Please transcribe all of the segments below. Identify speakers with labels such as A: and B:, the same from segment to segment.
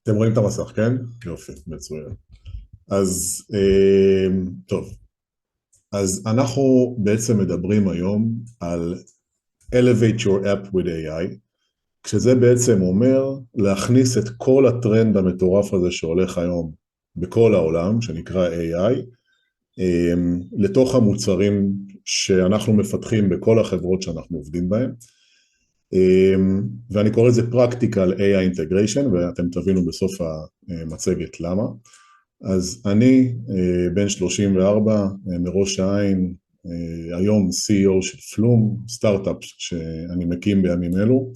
A: אתם רואים את המסך, כן? יופי, מצוין. אז טוב, אז אנחנו בעצם מדברים היום על Elevate your app with AI, כשזה בעצם אומר להכניס את כל הטרנד המטורף הזה שהולך היום בכל העולם, שנקרא AI, לתוך המוצרים שאנחנו מפתחים בכל החברות שאנחנו עובדים בהן, ואני קורא לזה Practical AI Integration, ואתם תבינו בסוף המצגת למה. אז אני בן 34, מראש העין, היום CEO של פלום, סטארט-אפ שאני מקים בימים אלו,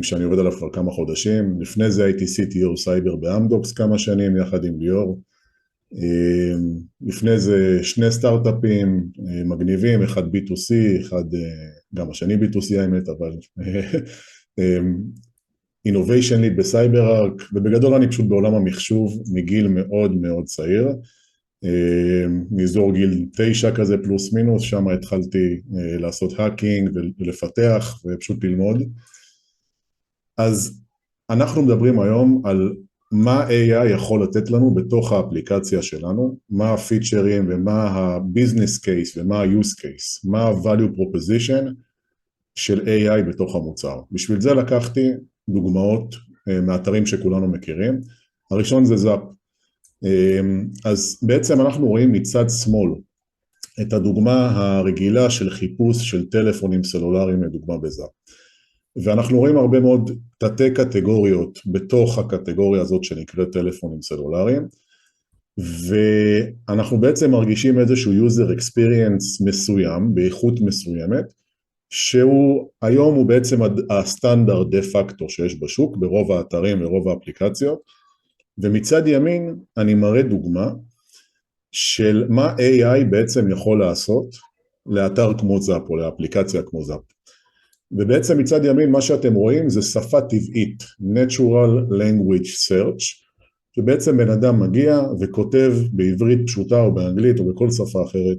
A: שאני עובד עליו כבר כמה חודשים. לפני זה הייתי CTO סייבר באמדוקס כמה שנים, יחד עם ליאור. לפני זה שני סטארט-אפים מגניבים, אחד B2C, אחד, גם השני B2C האמת, אבל Innovation Lead בסייבר ארק, ובגדול אני פשוט בעולם המחשוב מגיל מאוד מאוד צעיר, מאזור גיל 9 כזה פלוס מינוס, שם התחלתי לעשות האקינג ולפתח ופשוט ללמוד. אז אנחנו מדברים היום על מה AI יכול לתת לנו בתוך האפליקציה שלנו, מה הפיצ'רים ומה ה-business case ומה ה-use case, מה ה-value proposition של AI בתוך המוצר. בשביל זה לקחתי דוגמאות מאתרים שכולנו מכירים. הראשון זה זאפ. אז בעצם אנחנו רואים מצד שמאל את הדוגמה הרגילה של חיפוש של טלפונים סלולריים לדוגמה בזאפ. ואנחנו רואים הרבה מאוד תתי קטגוריות בתוך הקטגוריה הזאת שנקראת טלפונים סלולריים, ואנחנו בעצם מרגישים איזשהו user experience מסוים, באיכות מסוימת, שהוא היום הוא בעצם הסטנדרט דה פקטו שיש בשוק, ברוב האתרים ורוב האפליקציות, ומצד ימין אני מראה דוגמה של מה AI בעצם יכול לעשות לאתר כמו זאפ או לאפליקציה כמו זאפ. ובעצם מצד ימין מה שאתם רואים זה שפה טבעית, Natural Language Search, שבעצם בן אדם מגיע וכותב בעברית פשוטה או באנגלית או בכל שפה אחרת,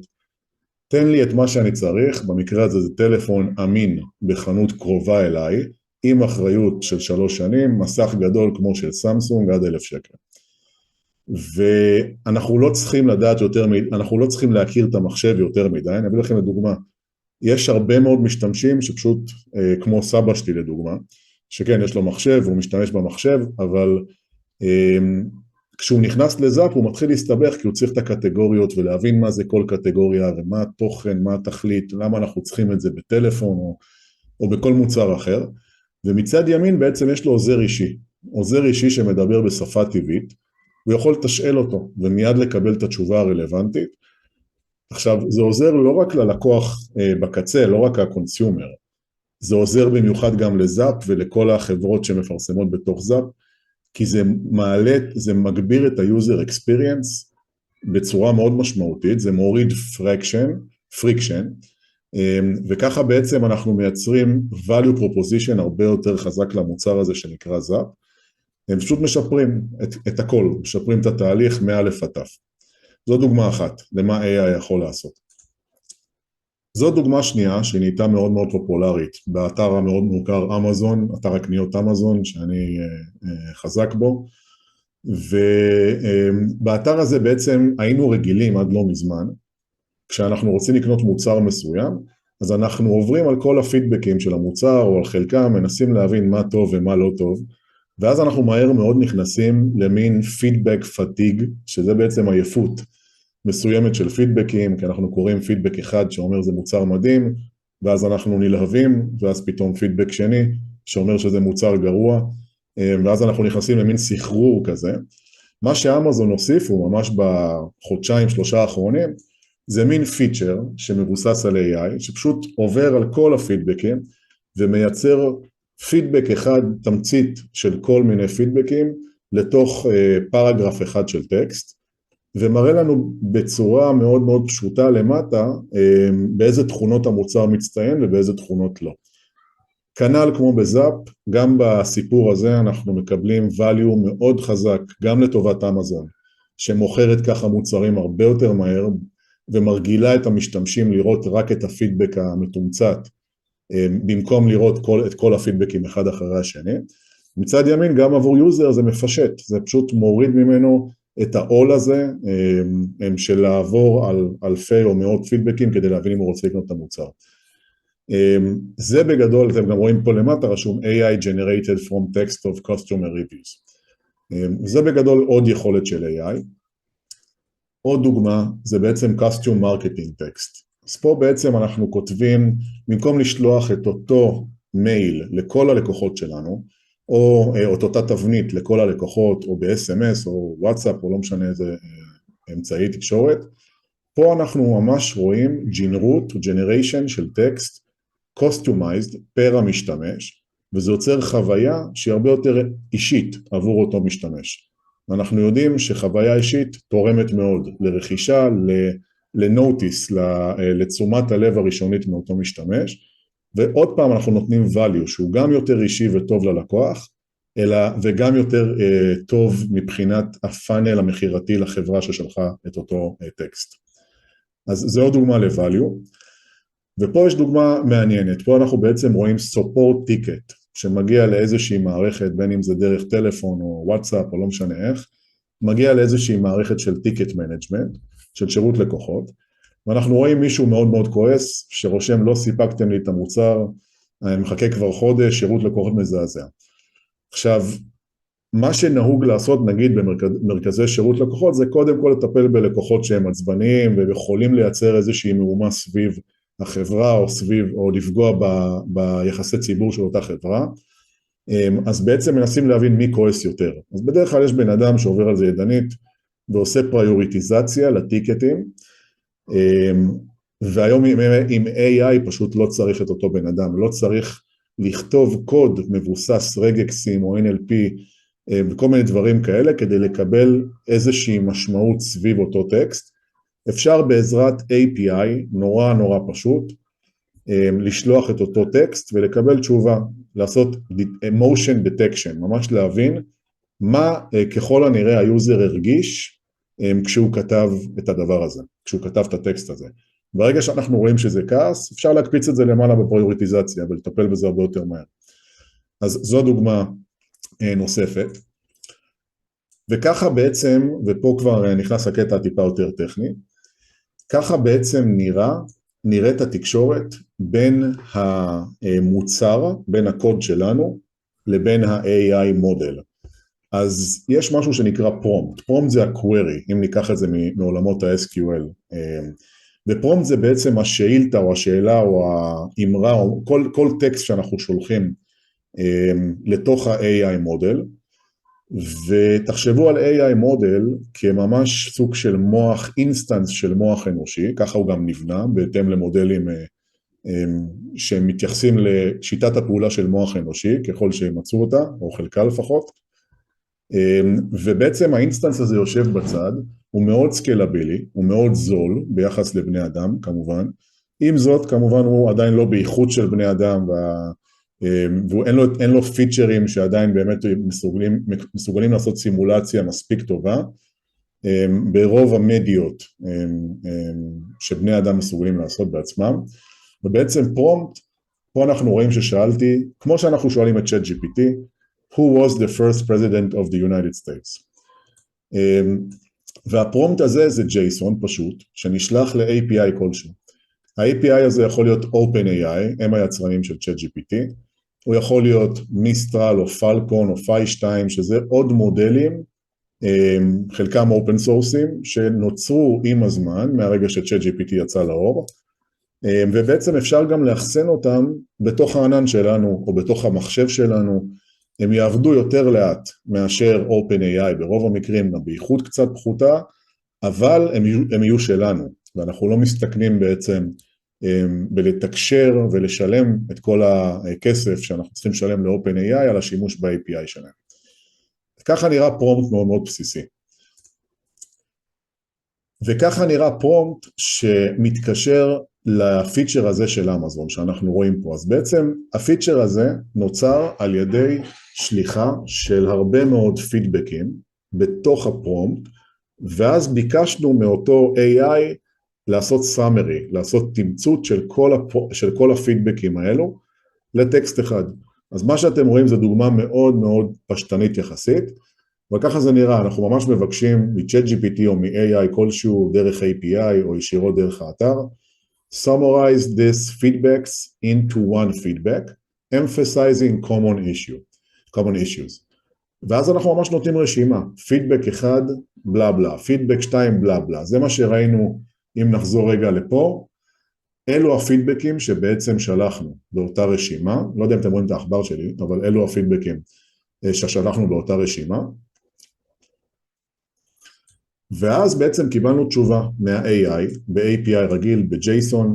A: תן לי את מה שאני צריך, במקרה הזה זה טלפון אמין בחנות קרובה אליי, עם אחריות של 3 שנים, מסך גדול כמו של סמסונג עד 1,000 שקל. ואנחנו לא צריכים לדעת יותר מדי, אנחנו לא צריכים להכיר את המחשב יותר מדי, אני אביא לכם לדוגמה, יש הרבה מאוד משתמשים שפשוט, כמו סבא שלי לדוגמה, שכן יש לו מחשב, הוא משתמש במחשב, אבל כשהוא נכנס לזאפ הוא מתחיל להסתבך, כי הוא צריך את הקטגוריות ולהבין מה זה כל קטגוריה, ומה התוכן, מה התכלית, למה אנחנו צריכים את זה בטלפון או בכל מוצר אחר, ומצד ימין בעצם יש לו עוזר אישי שמדבר בשפה טבעית, הוא יכול לתשאל אותו ומיד לקבל את התשובה הרלוונטית. עכשיו זה עוזר לא רק ללקוח בקצה, לא רק הקונסיומר, זה עוזר במיוחד גם לזאפ ולכל החברות שמפרסמות בתוך זאפ, כי זה מעלה, זה מגביר את ה-user experience בצורה מאוד משמעותית, זה מוריד friction, וככה בעצם אנחנו מייצרים value proposition הרבה יותר חזק למוצר הזה שנקרא זאפ, הם פשוט משפרים את הכל, משפרים את התהליך מאלף עד תף. זו דוגמה אחת למה AI יכול לעשות. זו דוגמה שנייה שנהייתה מאוד מאוד פופולרית באתר המאוד מוכר אמזון, אתר הקניות אמזון שאני חזק בו, ובאתר הזה בעצם היינו רגילים עד לא מזמן, כשאנחנו רוצים לקנות מוצר מסוים, אז אנחנו עוברים על כל הפידבקים של המוצר או על חלקם, מנסים להבין מה טוב ומה לא טוב, ואז אנחנו מהר מאוד נכנסים למין פידבק פטיג, שזה בעצם עייפות מסוימת של פידבקים, כי אנחנו קוראים פידבק אחד שאומר זה מוצר מדהים, ואז אנחנו נלהבים, ואז פתאום פידבק שני שאומר שזה מוצר גרוע, ואז אנחנו נכנסים למין סחרור כזה. מה שאמזון הוסיפו ממש בחודשיים, 3 האחרונים, זה מין פיצ'ר שמבוסס על AI, שפשוט עובר על כל הפידבקים, ומייצר פידבק אחד, תמצית של כל מיני פידבקים, לתוך פרגרף אחד של טקסט, ומראה לנו בצורה מאוד מאוד פשוטה למטה, באיזה תכונות המוצר מצטיין ובאיזה תכונות לא. כנ"ל כמו בזאפ, גם בסיפור הזה אנחנו מקבלים value מאוד חזק, גם לטובת אמזון, שמוכרת ככה מוצרים הרבה יותר מהר, ומרגילה את המשתמשים לראות רק את הפידבק המתומצת, במקום לראות את כל הפידבקים אחד אחרי השני, מצד ימין גם עבור יוזר זה מפשט, זה פשוט מוריד ממנו את העול הזה של לעבור על אלפי או מאות פידבקים כדי להבין אם הוא רוצה לקנות את המוצר. זה בגדול, אתם גם רואים פה למטה רשום AI generated from text of customer reviews. זה בגדול עוד יכולת של AI. עוד דוגמה זה בעצם custom marketing text. אז פה בעצם אנחנו כותבים, במקום לשלוח את אותו מייל לכל הלקוחות שלנו, או את אותה תבנית לכל הלקוחות, או ב-SMS או וואטסאפ, או לא משנה איזה אמצעי תקשורת, פה אנחנו ממש רואים generation של טקסט, customized פר המשתמש, וזה יוצר חוויה שהיא הרבה יותר אישית עבור אותו משתמש. ואנחנו יודעים שחוויה אישית תורמת מאוד לרכישה, לנוטיס, לתשומת הלב הראשונית מאותו משתמש, ועוד פעם אנחנו נותנים value שהוא גם יותר אישי וטוב ללקוח, וגם יותר טוב מבחינת הפאנל המחירתי לחברה ששלחה את אותו טקסט. אז זו עוד דוגמה ל-value, ופה יש דוגמה מעניינת, פה אנחנו בעצם רואים support ticket, שמגיע לאיזושהי מערכת, בין אם זה דרך טלפון או וואטסאפ או לא משנה איך, מגיע לאיזושהי מערכת של ticket management, של שירות לקוחות, ואנחנו רואים מישהו מאוד מאוד כועס, שרושם לא סיפקתם לי את המוצר, אני מחכה כבר חודש, שירות לקוחות מזעזע. עכשיו, מה שנהוג לעשות נגיד במרכזי שירות לקוחות, זה קודם כל לטפל בלקוחות שהם עצבניים, ויכולים לייצר איזושהי מהומה סביב החברה, או לפגוע ביחסי ציבור של אותה חברה, אז בעצם מנסים להבין מי כועס יותר. אז בדרך כלל יש בן אדם שעובר על זה ידנית, ועושה פריוריטיזציה לטיקטים, והיום עם AI פשוט לא צריך את אותו בן אדם, לא צריך לכתוב קוד מבוסס רגקסים או NLP וכל מיני דברים כאלה כדי לקבל איזושהי משמעות סביב אותו טקסט. אפשר בעזרת API נורא נורא פשוט לשלוח את אותו טקסט ולקבל תשובה, לעשות emotion detection, ממש להבין מה ככל הנראה היוזר הרגיש כשהוא כתב את הדבר הזה, כשהוא כתב את הטקסט הזה. ברגע שאנחנו רואים שזה כעס, אפשר להקפיץ את זה למעלה בפריוריטיזציה ולטפל בזה הרבה יותר מהר. אז זו דוגמה נוספת. וככה בעצם, ופה כבר נכנס הקטע הטיפה יותר טכני, ככה בעצם נראית התקשורת בין המוצר, בין הקוד שלנו, לבין ה-AI מודל. אז יש משהו שנקרא prompt, prompt זה ה-query, אם ניקח את זה מעולמות ה-SQL, ופרומפט זה בעצם השאילתה או השאלה או האמרה או כל טקסט שאנחנו שולחים לתוך ה-AI מודל, ותחשבו על AI מודל כממש סוג של מוח, אינסטנס של מוח אנושי, ככה הוא גם נבנה בהתאם למודלים שמתייחסים לשיטת הפעולה של מוח אנושי, ככל שימצאו אותה, או חלקה לפחות, ובעצם האינסטנס הזה יושב בצד, הוא מאוד סקלבילי, הוא מאוד זול ביחס לבני אדם כמובן, עם זאת כמובן הוא עדיין לא באיכות של בני אדם, ואין לו פיצ'רים שעדיין באמת מסוגלים לעשות סימולציה מספיק טובה, ברוב המדיות שבני אדם מסוגלים לעשות בעצמם, ובעצם פרומפט, פה אנחנו רואים ששאלתי, כמו שאנחנו שואלים את ChatGPT, Who was the first president of the United States? והפרומפט הזה זה JSON פשוט, שנשלח ל-API כלשהו. ה-API הזה יכול להיות OpenAI, הם היצרנים של ChatGPT, הוא יכול להיות מיסטרל או פלקון או פי2, שזה עוד מודלים, חלקם אופן סורסים, שנוצרו עם הזמן, מהרגע ש-ChatGPT יצא לאור, ובעצם אפשר גם לאחסן אותם בתוך הענן שלנו, או בתוך המחשב שלנו, הם יעבדו יותר לאט מאשר OpenAI, ברוב המקרים גם באיכות קצת פחותה, אבל הם יהיו שלנו, ואנחנו לא מסתכנים בעצם בלתקשר ולשלם את כל הכסף שאנחנו צריכים לשלם ל-OpenAI על השימוש ב-API שלהם. ככה נראה פרומפט מאוד מאוד בסיסי. וככה נראה פרומפט שמתקשר לפיצ'ר הזה של אמזון שאנחנו רואים פה. אז בעצם הפיצ'ר הזה נוצר על ידי שליחה של הרבה מאוד פידבקים בתוך הפרומפט, ואז ביקשנו מאותו AI לעשות summary, לעשות תמצות של כל הפידבקים האלו לטקסט אחד. אז מה שאתם רואים זה דוגמה מאוד מאוד פשטנית יחסית, וככה זה נראה, אנחנו ממש מבקשים מ-ChatGPT או מ-AI כלשהו דרך API או ישירות דרך האתר, summarize this feedbacks into one feedback, emphasizing common issues. ואז אנחנו ממש נותנים רשימה, פידבק 1, בלה בלה, פידבק 2, בלה בלה, זה מה שראינו, אם נחזור רגע לפה, אלו הפידבקים שבעצם שלחנו באותה רשימה, לא יודע אם אתם רואים את האחבר שלי, אבל אלו הפידבקים ששלחנו באותה רשימה, ואז בעצם קיבלנו תשובה מה-AI, ב-API רגיל, ב-JSON,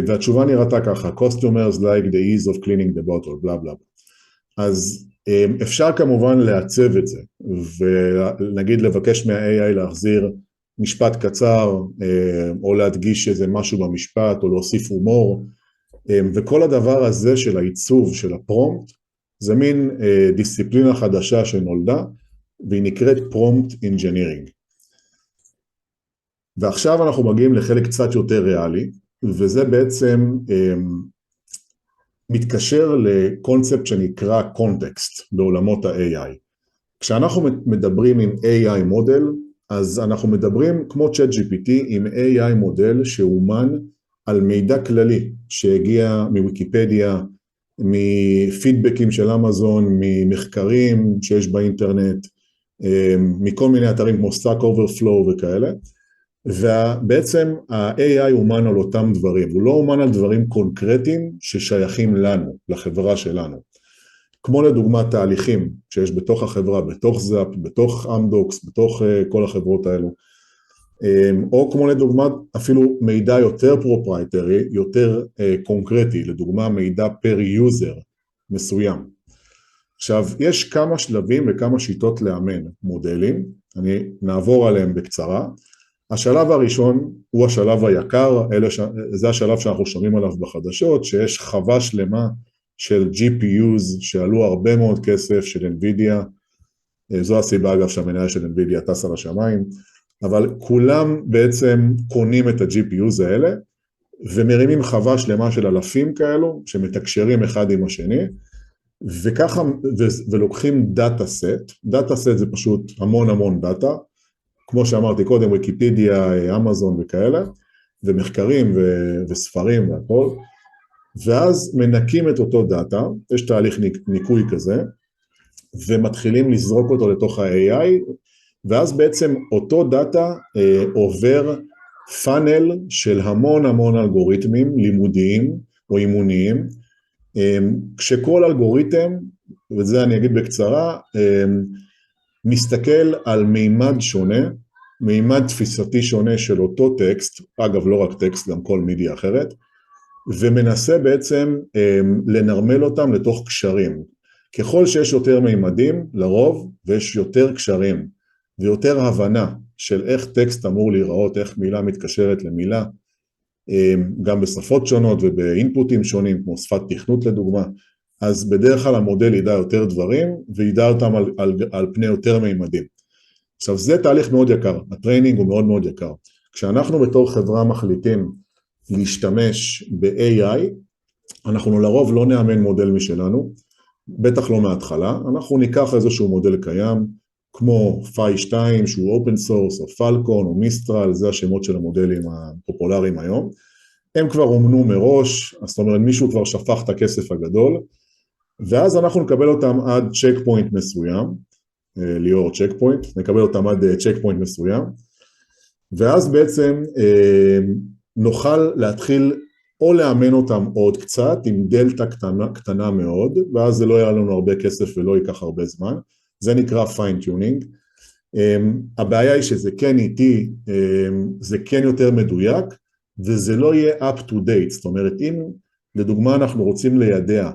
A: והתשובה נראתה ככה, customers like the ease of cleaning the bottle, בלה בלה. אז אפשר כמובן לעצב את זה, ונגיד לבקש מה-AI להחזיר משפט קצר, או להדגיש איזה משהו במשפט, או להוסיף הומור, וכל הדבר הזה של העיצוב של הפרומפט, זה מין דיסציפלינה חדשה שנולדה, והיא נקראת prompt engineering. ועכשיו אנחנו מגיעים לחלק קצת יותר ריאלי, וזה בעצם מתקשר לקונספט שנקרא קונטקסט בעולמות ה-AI. כשאנחנו מדברים עם AI מודל, אז אנחנו מדברים כמו ChatGPT עם AI מודל שאומן על מידע כללי שהגיע מוויקיפדיה, מפידבקים של אמזון, ממחקרים שיש באינטרנט, מכל מיני אתרים כמו Stack Overflow וכאלה, ובעצם ה-AI אומן על אותם דברים, הוא לא אומן על דברים קונקרטיים ששייכים לנו, לחברה שלנו. כמו לדוגמה תהליכים שיש בתוך החברה, בתוך זאפ, בתוך אמדוקס, בתוך כל החברות האלו, או כמו לדוגמה אפילו מידע יותר פרופרייטרי, יותר קונקרטי, לדוגמה מידע פר יוזר מסוים. עכשיו, יש כמה שלבים וכמה שיטות לאמן מודלים, אני נעבור עליהם בקצרה. השלב הראשון הוא השלב היקר, זה השלב שאנחנו שומעים עליו בחדשות, שיש חווה שלמה של GPUs שעלו הרבה מאוד כסף של NVIDIA, זו הסיבה אגב שהמניה של NVIDIA טס על השמיים, אבל כולם בעצם קונים את ה-GPUs האלה, ומרימים חווה שלמה של אלפים כאלו, שמתקשרים אחד עם השני, וככה, ולוקחים דאטה סט זה פשוט המון המון דאטה, כמו שאמרתי קודם, ויקיפדיה, אמזון וכאלה, ומחקרים וספרים והכל, ואז מנקים את אותו דאטה, יש תהליך ניקוי כזה, ומתחילים לזרוק אותו לתוך ה-AI, ואז בעצם אותו דאטה עובר פאנל של המון המון אלגוריתמים לימודיים או אימוניים, כשכל אלגוריתם, וזה אני אגיד בקצרה, מסתכל על מימד שונה, מימד תפיסתי שונה של אותו טקסט, אגב לא רק טקסט, גם כל מידיה אחרת, ומנסה בעצם לנרמל אותם לתוך קשרים. ככל שיש יותר מימדים, לרוב, ויש יותר קשרים, ויותר הבנה של איך טקסט אמור להיראות, איך מילה מתקשרת למילה, גם בשפות שונות ובאינפוטים שונים, כמו שפת תכנות לדוגמה, אז בדרך כלל המודל ידע יותר דברים, וידע אותם על פני יותר מימדים. עכשיו זה תהליך מאוד יקר, הטריינינג הוא מאוד מאוד יקר. כשאנחנו בתור חברה מחליטים להשתמש ב-AI, אנחנו לרוב לא נאמן מודל משלנו, בטח לא מההתחלה, אנחנו ניקח איזשהו מודל קיים, כמו פאי 2 שהוא אופן סורס, או פלקון, או מיסטרל, זה השמות של המודלים הפופולריים היום, הם כבר אומנו מראש, זאת אומרת מישהו כבר שפך את הכסף הגדול, ואז אנחנו נקבל אותם עד צ'ק פוינט מסוים, ליאור צ'ק פוינט, נקבל אותם עד צ'ק פוינט מסוים, ואז בעצם נוכל להתחיל או לאמן אותם עוד קצת, עם דלטה קטנה מאוד, ואז זה לא יהיה לנו הרבה כסף ולא ייקח הרבה זמן, זה נקרא פיינטיונינג. הבעיה היא שזה כן איטי, זה כן יותר מדויק, וזה לא יהיה up to date, זאת אומרת אם לדוגמה אנחנו רוצים לידע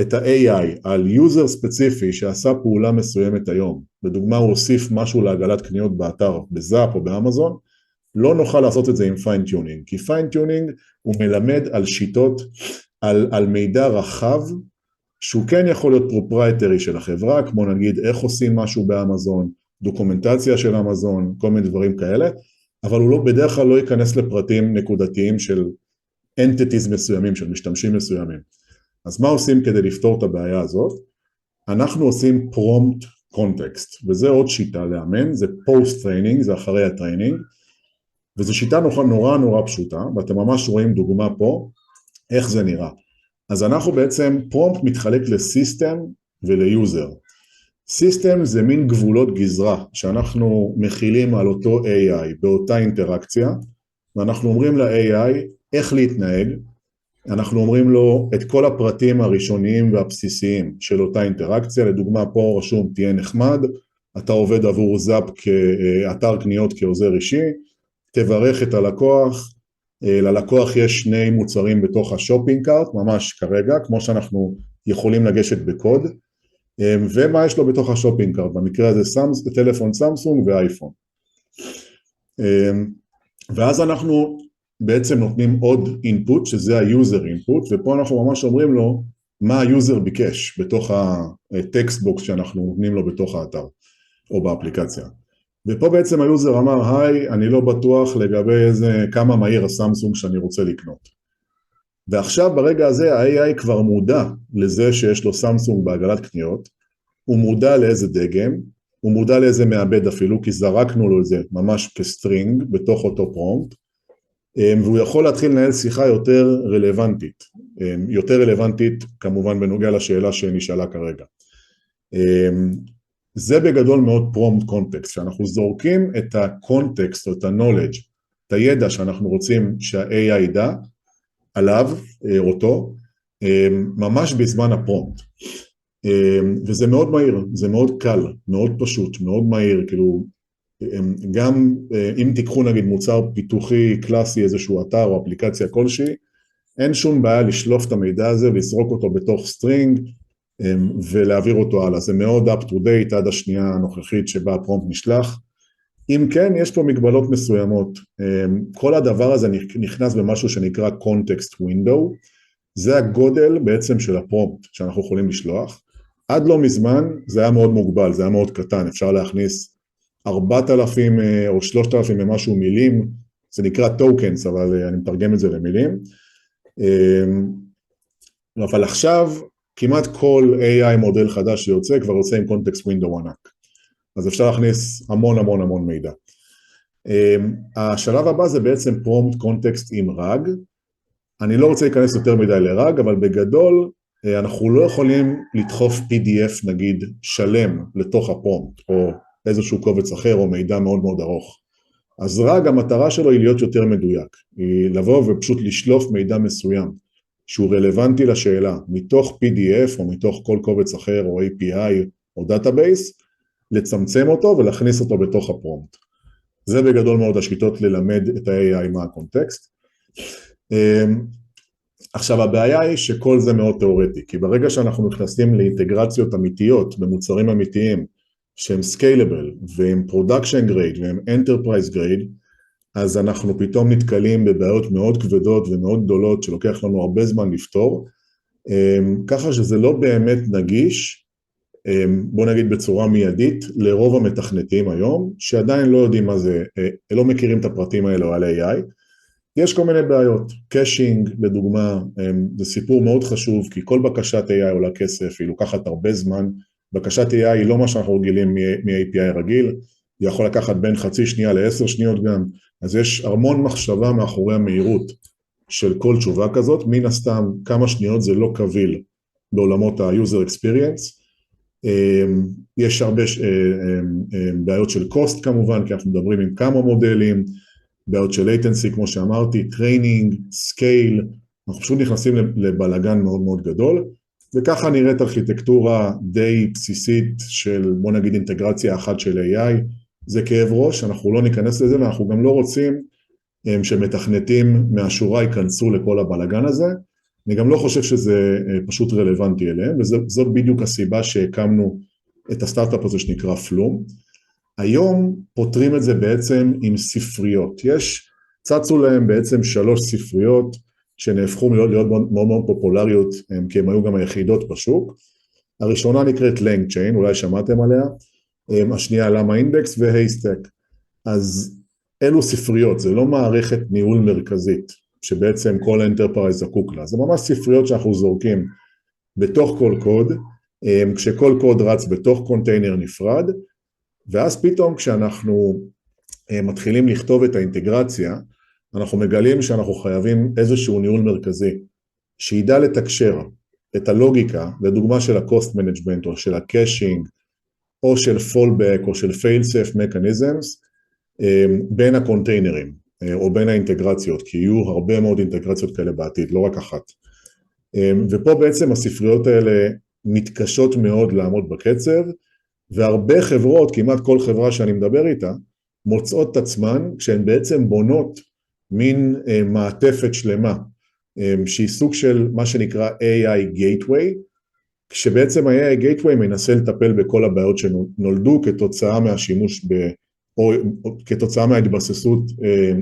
A: את ה-AI על יוזר ספציפי שעשה פעולה מסוימת היום, לדוגמה הוא הוסיף משהו להגלת קניות באתר, בזאפ או באמזון, לא נוכל לעשות את זה עם פיינטיונינג, כי פיינטיונינג הוא מלמד על שיטות, על מידע רחב, שהוא כן יכול להיות פרופרייטרי של החברה, כמו נגיד איך עושים משהו באמזון, דוקומנטציה של אמזון, כל מיני דברים כאלה, אבל הוא לא, בדרך כלל לא ייכנס לפרטים נקודתיים של entities מסוימים, של משתמשים מסוימים. אז מה עושים כדי לפתור את הבעיה הזאת? אנחנו עושים prompt context, וזה עוד שיטה לאמן, זה post training, זה אחרי הטריינינג, וזו שיטה נורא פשוטה, ואתם ממש רואים דוגמה פה, איך זה נראה. אז אנחנו בעצם, prompt מתחלק לסיסטם וליוזר. סיסטם זה מין גבולות גזרה, שאנחנו מכילים על אותו AI באותה אינטראקציה, ואנחנו אומרים ל-AI איך להתנהג, אנחנו אומרים לו את כל הפרטים הראשוניים והבסיסיים של אותה אינטראקציה, לדוגמה פה רשום תהיה נחמד, אתה עובד עבור זאפ כאתר קניות כעוזר אישי, תברך את הלקוח, ללקוח יש 2 מוצרים בתוך השופינג קארט, ממש כרגע, כמו שאנחנו יכולים לגשת בקוד, ומה יש לו בתוך השופינג קארט, במקרה הזה טלפון סמסונג ואייפון. ואז אנחנו בעצם נותנים עוד אינפוט, שזה היוזר אינפוט, ופה אנחנו ממש אומרים לו מה היוזר ביקש בתוך הטקסט בוקס שאנחנו נותנים לו בתוך האתר או באפליקציה. ופה בעצם היוזר אמר, היי, אני לא בטוח לגבי כמה מהיר הסמסונג שאני רוצה לקנות. ועכשיו ברגע הזה ה-AI כבר מודע לזה שיש לו סמסונג בעגלת קניות, הוא מודע לאיזה דגם, הוא מודע לאיזה מעבד אפילו, כי זרקנו לו את זה ממש כסטרינג בתוך אותו פרומפט, והוא יכול להתחיל לנהל שיחה יותר רלוונטית כמובן בנוגע לשאלה שנשאלה כרגע. זה בגדול מאוד prompt context, שאנחנו זורקים את הקונטקסט או את ה-knowledge, את הידע שאנחנו רוצים שה-AI ידע עליו, אותו, ממש בזמן הפרומפט. וזה מאוד מהיר, זה מאוד קל, מאוד פשוט, מאוד מהיר, כאילו, גם אם תיקחו נגיד מוצר פיתוחי קלאסי, איזשהו אתר או אפליקציה כלשהי, אין שום בעיה לשלוף את המידע הזה ולסרוק אותו בתוך סטרינג, ולהעביר אותו הלאה, זה מאוד up to date עד השנייה הנוכחית שבה הפרומפט נשלח. אם כן, יש פה מגבלות מסוימות, כל הדבר הזה נכנס במשהו שנקרא context window, זה הגודל בעצם של הפרומפט שאנחנו יכולים לשלוח, עד לא מזמן זה היה מאוד מוגבל, זה היה מאוד קטן, אפשר להכניס 4,000 או 3,000 ומשהו מילים, זה נקרא tokens, אבל אני מתרגם את זה למילים, אבל עכשיו כמעט כל AI מודל חדש שיוצא, כבר יוצא עם context window ענק, אז אפשר להכניס המון מידע. השלב הבא זה בעצם prompt context עם RAG, אני לא רוצה להיכנס יותר מדי ל-RAG, אבל בגדול אנחנו לא יכולים לדחוף PDF נגיד שלם לתוך הפרומפט, או איזשהו קובץ אחר, או מידע מאוד ארוך. אז RAG המטרה שלו היא להיות יותר מדויק, היא לבוא ופשוט לשלוף מידע מסוים, שהוא רלוונטי לשאלה, מתוך PDF או מתוך כל קובץ אחר, או API או דאטאבייס, לצמצם אותו ולהכניס אותו בתוך הפרומפט. זה בגדול מאוד השיטות ללמד את ה-AI מה הקונטקסט. עכשיו הבעיה היא שכל זה מאוד תיאורטי, כי ברגע שאנחנו נכנסים לאינטגרציות אמיתיות במוצרים אמיתיים, שהם scalable והם production grade והם enterprise grade, אז אנחנו פתאום נתקלים בבעיות מאוד כבדות ומאוד גדולות שלוקח לנו הרבה זמן לפתור, ככה שזה לא באמת נגיש, בוא נגיד בצורה מיידית, לרוב המתכנתים היום, שעדיין לא יודעים מה זה, לא מכירים את הפרטים האלו על AI, יש כל מיני בעיות, קאשינג לדוגמה, זה סיפור מאוד חשוב, כי כל בקשת AI עולה כסף, היא לוקחת הרבה זמן, בקשת AI היא לא מה שאנחנו רגילים מ-API רגיל, היא יכול לקחת בין חצי שנייה ל10 שניות גם, אז יש המון מחשבה מאחורי המהירות של כל תשובה כזאת, מן הסתם כמה שניות זה לא קביל בעולמות ה-user experience, יש הרבה בעיות של cost כמובן, כי אנחנו מדברים עם כמה מודלים, בעיות של latency כמו שאמרתי, training, scale, אנחנו פשוט נכנסים לבלגן מאוד גדול, וככה נראית ארכיטקטורה די בסיסית של בוא נגיד אינטגרציה אחת של AI, זה כאב ראש, אנחנו לא ניכנס לזה ואנחנו גם לא רוצים שמתכנתים מהשורה ייכנסו לכל הבלגן הזה, אני גם לא חושב שזה פשוט רלוונטי אליהם, וזאת בדיוק הסיבה שהקמנו את הסטארט-אפ הזה שנקרא פלום. היום פותרים את זה בעצם עם ספריות, צצו להם בעצם 3 ספריות שנהפכו להיות מאוד פופולריות, כי הם היו גם היחידות בשוק, הראשונה נקראת LangChain, אולי שמעתם עליה, השנייה למה אינדקס והייסטק, אז אלו ספריות, זה לא מערכת ניהול מרכזית, שבעצם כל אנטרפרייז זקוק לה, זה ממש ספריות שאנחנו זורקים בתוך כל קוד, כשכל קוד רץ בתוך קונטיינר נפרד, ואז פתאום כשאנחנו מתחילים לכתוב את האינטגרציה, אנחנו מגלים שאנחנו חייבים איזשהו ניהול מרכזי, שידע לתקשר את הלוגיקה, לדוגמה של ה-cost management או של ה-caching, או של fallback או של fail-safe mechanisms, בין הקונטיינרים, או בין האינטגרציות, כי יהיו הרבה מאוד אינטגרציות כאלה בעתיד, לא רק אחת. ופה בעצם הספריות האלה מתקשות מאוד לעמוד בקצב, והרבה חברות, כמעט כל חברה שאני מדבר איתה, מוצאות את עצמן כשהן בעצם בונות מין מעטפת שלמה, שהיא סוג של מה שנקרא AI Gateway, כשבעצם ה-AI Gateway מנסה לטפל בכל הבעיות שנולדו כתוצאה מהשימוש או כתוצאה מההתבססות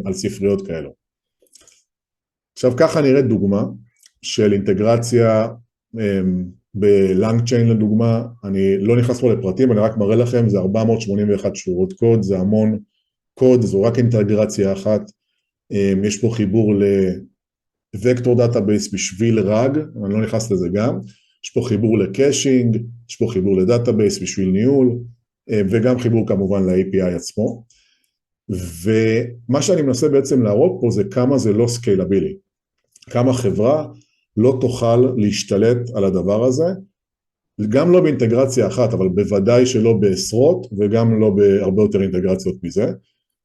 A: על ספריות כאלו. עכשיו ככה נראית דוגמה של אינטגרציה ב-LangChain לדוגמה, אני לא נכנס פה לפרטים, אני רק מראה לכם, זה 481 שורות קוד, זה המון קוד, זו רק אינטגרציה אחת, יש פה חיבור ל-Vector Database בשביל RAG, אני לא נכנס לזה גם, יש פה חיבור לקאשינג, יש פה חיבור לדאטאבייס בשביל ניהול, וגם חיבור כמובן ל-API עצמו, ומה שאני מנסה בעצם להראות פה זה כמה זה לא סקיילבילי, כמה חברה לא תוכל להשתלט על הדבר הזה, גם לא באינטגרציה אחת, אבל בוודאי שלא בעשרות, וגם לא בהרבה יותר אינטגרציות מזה,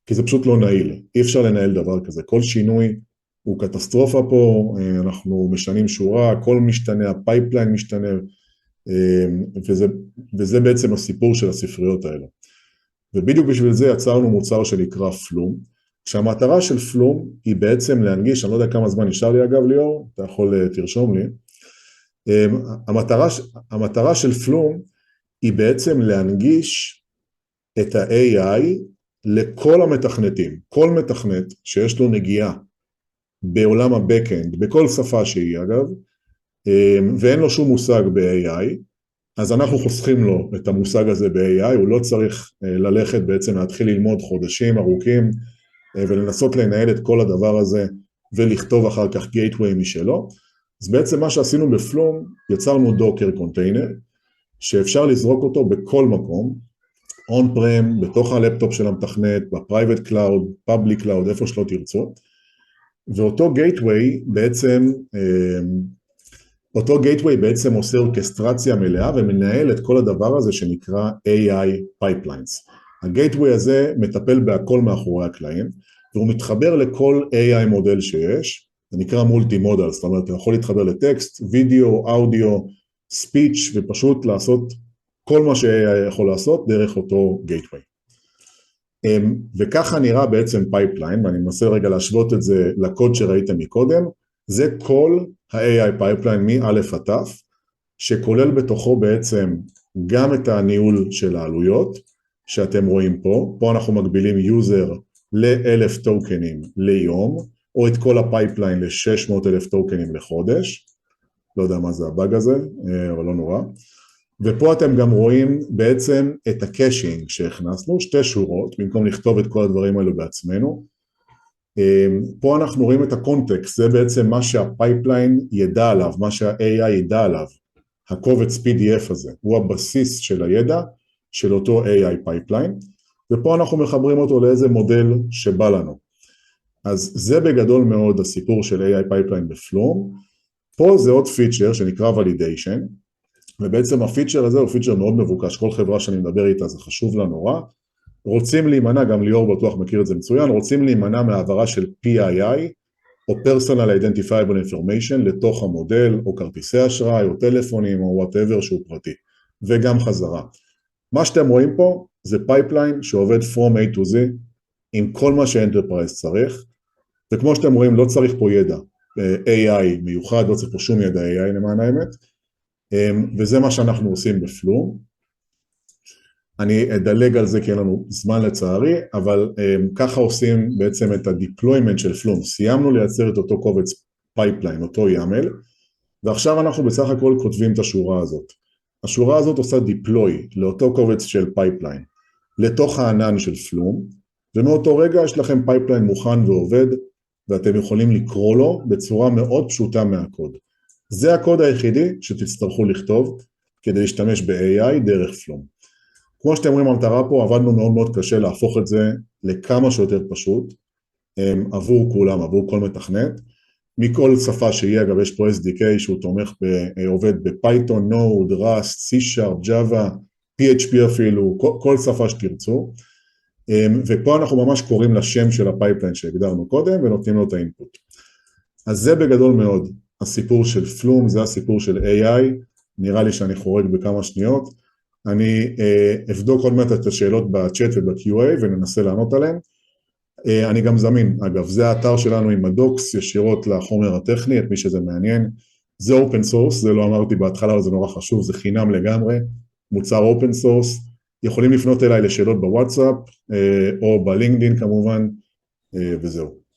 A: כי זה פשוט לא נעיל, אי אפשר לנהל דבר כזה, כל שינוי הוא קטסטרופה פה, אנחנו משנים שורה, כל משתנה, הפייפליין משתנה, וזה בעצם הסיפור של הספריות האלה. ובדיוק בשביל זה יצרנו מוצר שנקרא פלום, שהמטרה של פלום היא בעצם להנגיש, אני לא יודע כמה זמן נשאר לי אגב ליאור, אתה יכול תרשום לי, המטרה של פלום היא בעצם להנגיש את ה-AI לכל המתכנתים, כל מתכנת שיש לו נגיעה בעולם ה-Backend, בכל שפה שהיא אגב, ואין לו שום מושג ב-AI, אז אנחנו חוסכים לו את המושג הזה ב-AI, הוא לא צריך ללכת בעצם להתחיל ללמוד חודשים ארוכים, ולנסות לנהל את כל הדבר הזה, ולכתוב אחר כך gateway משלו, אז בעצם מה שעשינו בפלום, יצרנו דוקר קונטיינר, שאפשר לזרוק אותו בכל מקום, on-prem, בתוך הלפטופ של המתכנת, בפרייבט קלאוד, פאבליק קלאוד, איפה שלא תרצו, ואותו gateway בעצם עושה אורקסטרציה מלאה ומנהל את כל הדבר הזה שנקרא AI pipelines. הגייטווי הזה מטפל בהכל מאחורי הקלעים, והוא מתחבר לכל AI מודל שיש, זה נקרא מולטי מודל, זאת אומרת, אתה יכול להתחבר לטקסט, וידאו, אודיו, ספיץ' ופשוט לעשות כל מה ש-AI יכול לעשות דרך אותו gateway. וככה נראה בעצם פייפליין, ואני מנסה רגע להשוות את זה לקוד שראיתם מקודם, זה כל ה-AI pipeline מא' עד ת', שכולל בתוכו בעצם גם את הניהול של העלויות, שאתם רואים פה, פה אנחנו מגבילים יוזר ל-1,000 טוקנים ליום, או את כל הפייפליין ל-600,000 טוקנים לחודש, לא יודע מה זה הבאג הזה, אבל לא נורא, ופה אתם גם רואים בעצם את הקאשינג שהכנסנו, 2 שורות, במקום לכתוב את כל הדברים האלו בעצמנו, פה אנחנו רואים את הקונטקסט, זה בעצם מה שהפייפליין ידע עליו, מה שה-AI ידע עליו, הקובץ PDF הזה, הוא הבסיס של הידע של אותו AI פייפליין, ופה אנחנו מחברים אותו לאיזה מודל שבא לנו. אז זה בגדול מאוד הסיפור של AI פייפליין בפלום, פה זה עוד פיצ'ר שנקרא ולידיישן, ובעצם הפיצ'ר הזה הוא פיצ'ר מאוד מבוקש, כל חברה שאני מדבר איתה זה חשוב לה נורא, רוצים להימנע, גם ליאור בטוח מכיר את זה מצוין, רוצים להימנע מהעברה של PII, או Personal Identifiable Information, לתוך המודל, או כרטיסי אשראי, או טלפונים, או whatever שהוא פרטי, וגם חזרה. מה שאתם רואים פה, זה פייפליין שעובד from A to Z, עם כל מה שאנטרפרייז צריך, וכמו שאתם רואים, לא צריך פה ידע AI מיוחד, לא צריך פה שום ידע AI למען האמת, וזה מה שאנחנו עושים בפלום. אני אדלג על זה כי אין לנו זמן לצערי, אבל ככה עושים בעצם את הדיפלוימנט של פלום. סיימנו לייצר את אותו קובץ פייפליין, אותו YAML, ועכשיו אנחנו בסך הכל כותבים את השורה הזאת. השורה הזאת עושה דיפלוי לאותו קובץ של פייפליין, לתוך הענן של פלום, ומאותו רגע יש לכם פייפליין מוכן ועובד, ואתם יכולים לקרוא לו בצורה מאוד פשוטה מהקוד. זה הקוד היחידי שתצטרכו לכתוב כדי להשתמש ב-AI דרך פלום. כמו שאתם רואים המטרה פה, עבדנו מאוד מאוד קשה להפוך את זה לכמה שיותר פשוט, עבור כולם, עבור כל מתכנת, מכל שפה שיהיה. אגב יש פה SDK שהוא תומך, עובד בפייתון, נוד, ראסט, C-Sharp, Java, PHP אפילו, כל שפה שתרצו, ופה אנחנו ממש קוראים לשם של הפייפליין שהגדרנו קודם ונותנים לו את האינפוט. אז זה בגדול מאוד הסיפור של פלום, זה הסיפור של AI, נראה לי שאני חורג בכמה שניות, אני אבדוק עוד מעט את השאלות בצ'אט וב-QA וננסה לענות עליהן. אני גם זמין, אגב, זה האתר שלנו עם הדוקס, ישירות לחומר הטכני, את מי שזה מעניין, זה אופן סורס, זה לא אמרתי בהתחלה, אבל זה נורא חשוב, זה חינם לגמרי, מוצר אופן סורס, יכולים לפנות אליי לשאלות בוואטסאפ, או בלינקדין כמובן, וזהו.